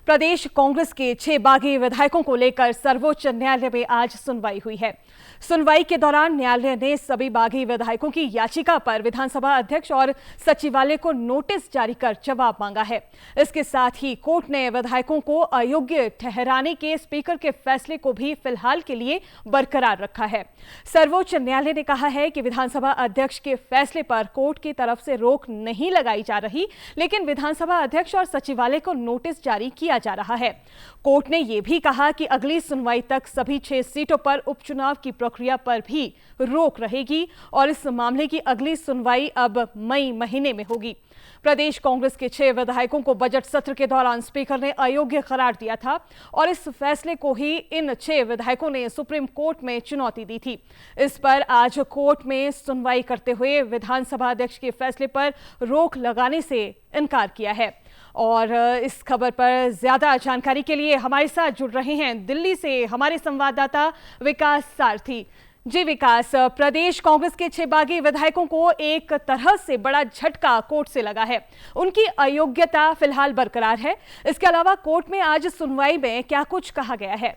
प्रदेश कांग्रेस के 6 बागी विधायकों को लेकर सर्वोच्च न्यायालय में आज सुनवाई हुई है। सुनवाई के दौरान न्यायालय ने सभी बागी विधायकों की याचिका पर विधानसभा अध्यक्ष और सचिवालय को नोटिस जारी कर जवाब मांगा है। इसके साथ ही कोर्ट ने विधायकों को अयोग्य ठहराने के स्पीकर के फैसले को भी फिलहाल के लिए बरकरार रखा है। सर्वोच्च न्यायालय ने कहा है कि विधानसभा अध्यक्ष के फैसले पर कोर्ट की तरफ से रोक नहीं लगाई जा रही, लेकिन विधानसभा अध्यक्ष और सचिवालय को नोटिस जारी किया जा रहा है। कोर्ट ने यह भी कहा कि अगली सुनवाई तक सभी 6 सीटों पर उपचुनाव की प्रक्रिया पर भी रोक रहेगी और इस मामले की अगली सुनवाई अब मई महीने में होगी। प्रदेश कांग्रेस के 6 विधायकों को बजट सत्र के दौरान स्पीकर ने अयोग्य करार दिया था और इस फैसले को ही इन 6 विधायकों ने सुप्रीम कोर्ट में चुनौती दी थी। इस पर आज कोर्ट में सुनवाई करते हुए विधानसभा अध्यक्ष के फैसले पर रोक लगाने से इनकार किया है। और इस खबर पर ज्यादा जानकारी के लिए हमारे साथ जुड़ रहे हैं दिल्ली से हमारे संवाददाता विकास सारथी। जी विकास, प्रदेश कांग्रेस के 6 बागी विधायकों को एक तरह से बड़ा झटका कोर्ट से लगा है। उनकी अयोग्यता फिलहाल बरकरार है। इसके अलावा कोर्ट में आज सुनवाई में क्या कुछ कहा गया है?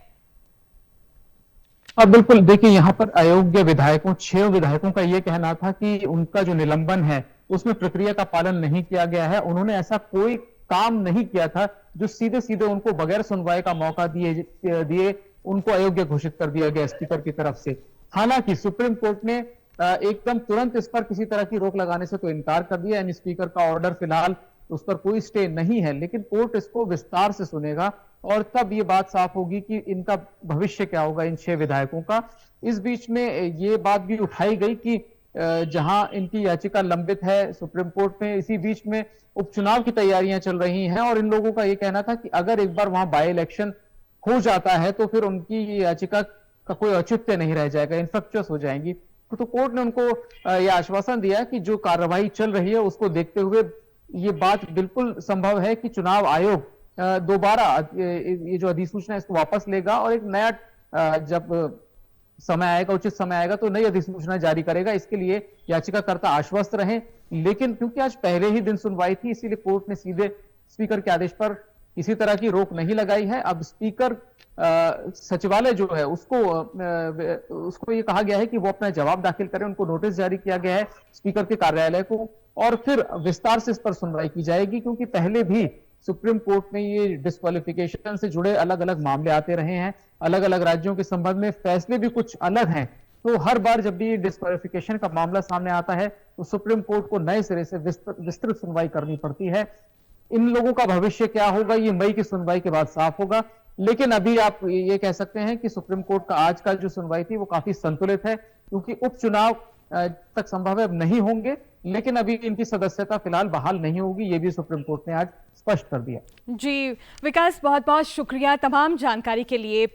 बिल्कुल, देखिए यहाँ पर अयोग्य विधायकों 6 विधायकों का ये कहना था कि उनका जो निलंबन है उसमें प्रक्रिया का पालन नहीं किया गया है। उन्होंने ऐसा कोई काम नहीं किया था जो सीधे सीधे उनको बगैर सुनवाई का मौका दिए उनको अयोग्य घोषित कर दिया गया स्पीकर की तरफ से। हालांकि सुप्रीम कोर्ट ने एकदम तुरंत इस पर किसी तरह की रोक लगाने से तो इनकार कर दिया, यानी स्पीकर का ऑर्डर फिलहाल उस पर कोई स्टे नहीं है, लेकिन कोर्ट इसको विस्तार से सुनेगा और तब ये बात साफ होगी कि इनका भविष्य क्या होगा इन 6 विधायकों का। इस बीच में ये बात भी उठाई गई कि जहां इनकी याचिका लंबित है सुप्रीम कोर्ट में, इसी बीच में उपचुनाव की तैयारियां चल रही हैं और इन लोगों का ये कहना था कि अगर एक बार वहां बाय इलेक्शन हो जाता है तो फिर उनकी याचिका का कोई औचित्य नहीं रह जाएगा, इनफेक्चुअस हो जाएंगी। तो कोर्ट ने उनको यह आश्वासन दिया कि जो कार्रवाई चल रही है उसको देखते हुए ये बात बिल्कुल संभव है कि चुनाव आयोग दोबारा ये जो अधिसूचना है इसको वापस लेगा और एक नया जब समय आएगा, उचित समय आएगा तो नई अधिसूचना जारी करेगा। इसके लिए याचिकाकर्ता आश्वस्त रहे, लेकिन क्योंकि आज पहले ही दिन सुनवाई थी इसीलिए कोर्ट ने सीधे स्पीकर के आदेश पर किसी तरह की रोक नहीं लगाई है। अब स्पीकर सचिवालय जो है उसको ये कहा गया है कि वो अपना जवाब दाखिल करें। उनको नोटिस जारी किया गया है स्पीकर के कार्यालय को और फिर विस्तार से इस पर सुनवाई की जाएगी, क्योंकि पहले भी सुप्रीम कोर्ट में ये डिस्क्वालिफिकेशन से जुड़े अलग अलग मामले आते रहे हैं। अलग अलग राज्यों के संबंध में फैसले भी कुछ अलग हैं, तो हर बार जब भी डिस्क्वालिफिकेशन का मामला सामने आता है तो सुप्रीम कोर्ट को नए सिरे से विस्तृत सुनवाई करनी पड़ती है। इन लोगों का भविष्य क्या होगा ये मई की सुनवाई के बाद साफ होगा, लेकिन अभी आप ये कह सकते हैं कि सुप्रीम कोर्ट का आज का जो सुनवाई थी वो काफी संतुलित है, क्योंकि उपचुनाव तक संभव है अब नहीं होंगे, लेकिन अभी इनकी सदस्यता फिलहाल बहाल नहीं होगी, ये भी सुप्रीम कोर्ट ने आज स्पष्ट कर दिया। जी विकास, बहुत बहुत शुक्रिया तमाम जानकारी के लिए।